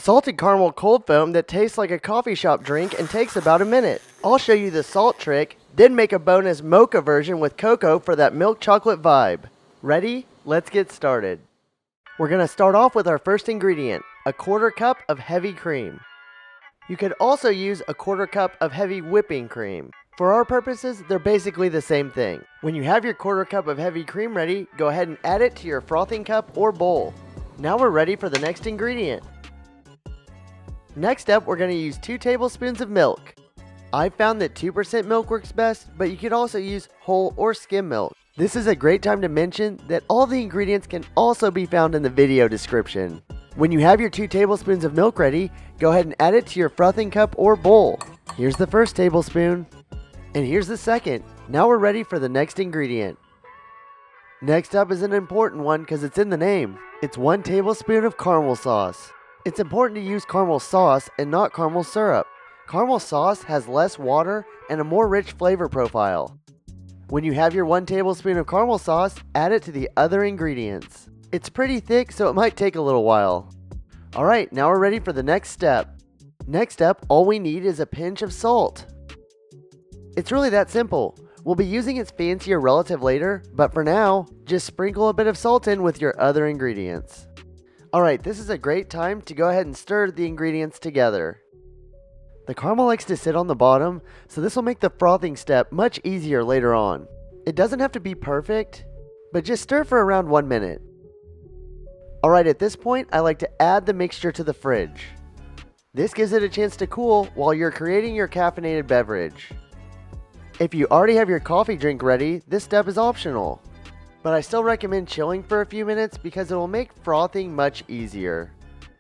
Salted caramel cold foam that tastes like a coffee shop drink and takes about a minute. I'll show you the salt trick, then make a bonus mocha version with cocoa for that milk chocolate vibe. Ready? Let's get started. We're going to start off with our first ingredient, a 1/4 cup of heavy cream. You could also use a 1/4 cup of heavy whipping cream. For our purposes, they're basically the same thing. When you have your 1/4 cup of heavy cream ready, go ahead and add it to your frothing cup or bowl. Now we're ready for the next ingredient. Next up, we're going to use 2 tablespoons of milk. I found that 2% milk works best, but you could also use whole or skim milk. This is a great time to mention that all the ingredients can also be found in the video description. When you have your 2 tablespoons of milk ready, go ahead and add it to your frothing cup or bowl. Here's the first tablespoon. And here's the second. Now we're ready for the next ingredient. Next up is an important one because it's in the name. It's 1 tablespoon of caramel sauce. It's important to use caramel sauce and not caramel syrup. Caramel sauce has less water and a more rich flavor profile. When you have your 1 tablespoon of caramel sauce, add it to the other ingredients. It's pretty thick, so it might take a little while. Alright, now we're ready for the next step. Next up, all we need is a pinch of salt. It's really that simple. We'll be using its fancier relative later, but for now, just sprinkle a bit of salt in with your other ingredients. Alright, this is a great time to go ahead and stir the ingredients together. The caramel likes to sit on the bottom, so this will make the frothing step much easier later on. It doesn't have to be perfect, but just stir for around 1 minute. Alright, at this point, I like to add the mixture to the fridge. This gives it a chance to cool while you're creating your caffeinated beverage. If you already have your coffee drink ready, this step is optional. But I still recommend chilling for a few minutes because it will make frothing much easier.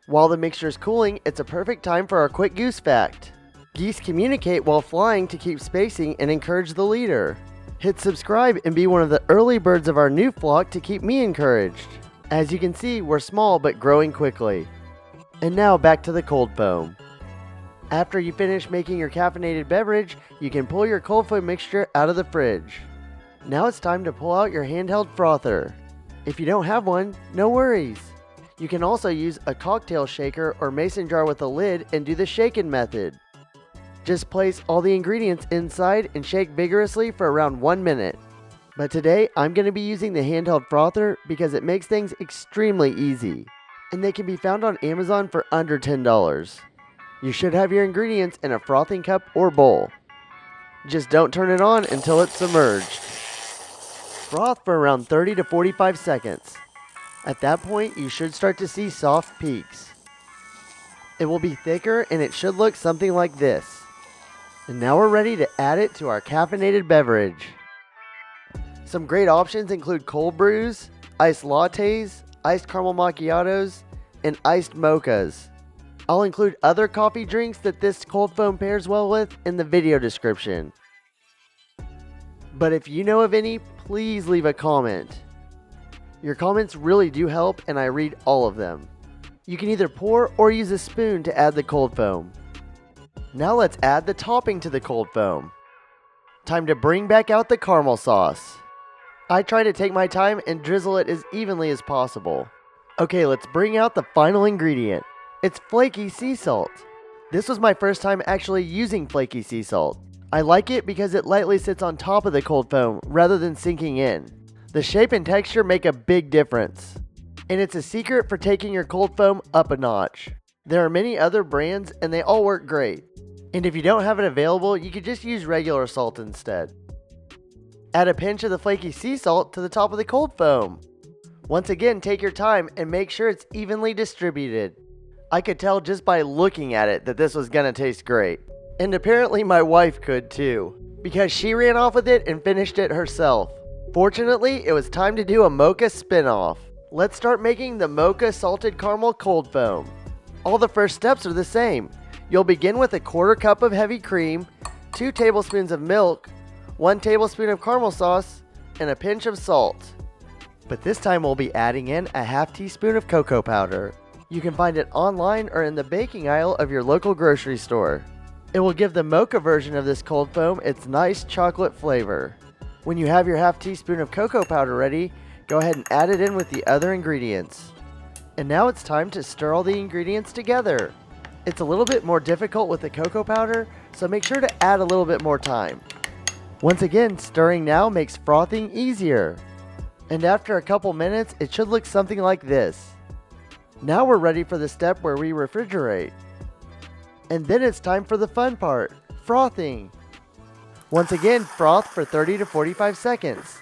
While the mixture is cooling, it's a perfect time for our quick goose fact. Geese communicate while flying to keep spacing and encourage the leader. Hit subscribe and be one of the early birds of our new flock to keep me encouraged. As you can see, we're small but growing quickly. And now back to the cold foam. After you finish making your caffeinated beverage, you can pull your cold foam mixture out of the fridge. Now it's time to pull out your handheld frother. If you don't have one, no worries. You can also use a cocktail shaker or mason jar with a lid and do the shaken method. Just place all the ingredients inside and shake vigorously for around 1 minute. But today, I'm going to be using the handheld frother because it makes things extremely easy. And they can be found on Amazon for under $10. You should have your ingredients in a frothing cup or bowl. Just don't turn it on until it's submerged. Froth for around 30 to 45 seconds. At that point, you should start to see soft peaks. It will be thicker and it should look something like this. And now we're ready to add it to our caffeinated beverage. Some great options include cold brews, iced lattes, iced caramel macchiatos, and iced mochas. I'll include other coffee drinks that this cold foam pairs well with in the video description. But if you know of any, please leave a comment. Your comments really do help and I read all of them. You can either pour or use a spoon to add the cold foam. Now let's add the topping to the cold foam. Time to bring back out the caramel sauce. I try to take my time and drizzle it as evenly as possible. Okay, let's bring out the final ingredient. It's flaky sea salt. This was my first time actually using flaky sea salt. I like it because it lightly sits on top of the cold foam rather than sinking in. The shape and texture make a big difference. And it's a secret for taking your cold foam up a notch. There are many other brands and they all work great. And if you don't have it available, you could just use regular salt instead. Add a pinch of the flaky sea salt to the top of the cold foam. Once again, take your time and make sure it's evenly distributed. I could tell just by looking at it that this was gonna taste great. And apparently my wife could too, because she ran off with it and finished it herself. Fortunately, it was time to do a mocha spin-off. Let's start making the mocha salted caramel cold foam. All the first steps are the same. You'll begin with a 1/4 cup of heavy cream, 2 tablespoons of milk, 1 tablespoon of caramel sauce, and a pinch of salt. But this time we'll be adding in a ½ teaspoon of cocoa powder. You can find it online or in the baking aisle of your local grocery store. It will give the mocha version of this cold foam its nice chocolate flavor. When you have your ½ teaspoon of cocoa powder ready, go ahead and add it in with the other ingredients. And now it's time to stir all the ingredients together. It's a little bit more difficult with the cocoa powder, so make sure to add a little bit more time. Once again, stirring now makes frothing easier. And after a couple minutes, it should look something like this. Now we're ready for the step where we refrigerate. And then it's time for the fun part, frothing. Once again, froth for 30 to 45 seconds.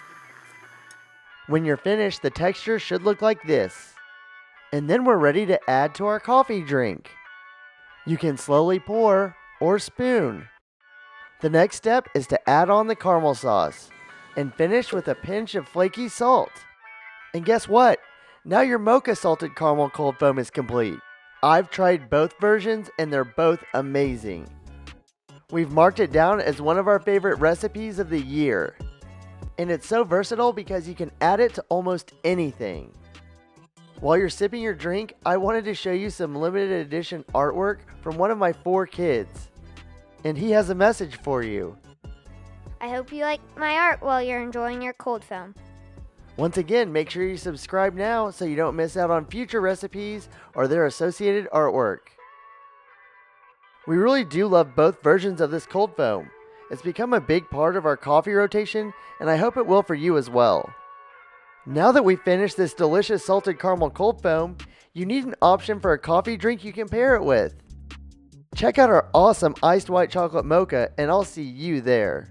When you're finished, the texture should look like this. And then we're ready to add to our coffee drink. You can slowly pour or spoon. The next step is to add on the caramel sauce and finish with a pinch of flaky salt. And guess what? Now your mocha salted caramel cold foam is complete. I've tried both versions and they're both amazing. We've marked it down as one of our favorite recipes of the year. And it's so versatile because you can add it to almost anything. While you're sipping your drink, I wanted to show you some limited edition artwork from one of my 4 kids. And he has a message for you. I hope you like my art while you're enjoying your cold foam. Once again, make sure you subscribe now so you don't miss out on future recipes or their associated artwork. We really do love both versions of this cold foam. It's become a big part of our coffee rotation, and I hope it will for you as well. Now that we've finished this delicious salted caramel cold foam, you need an option for a coffee drink you can pair it with. Check out our awesome iced white chocolate mocha, and I'll see you there.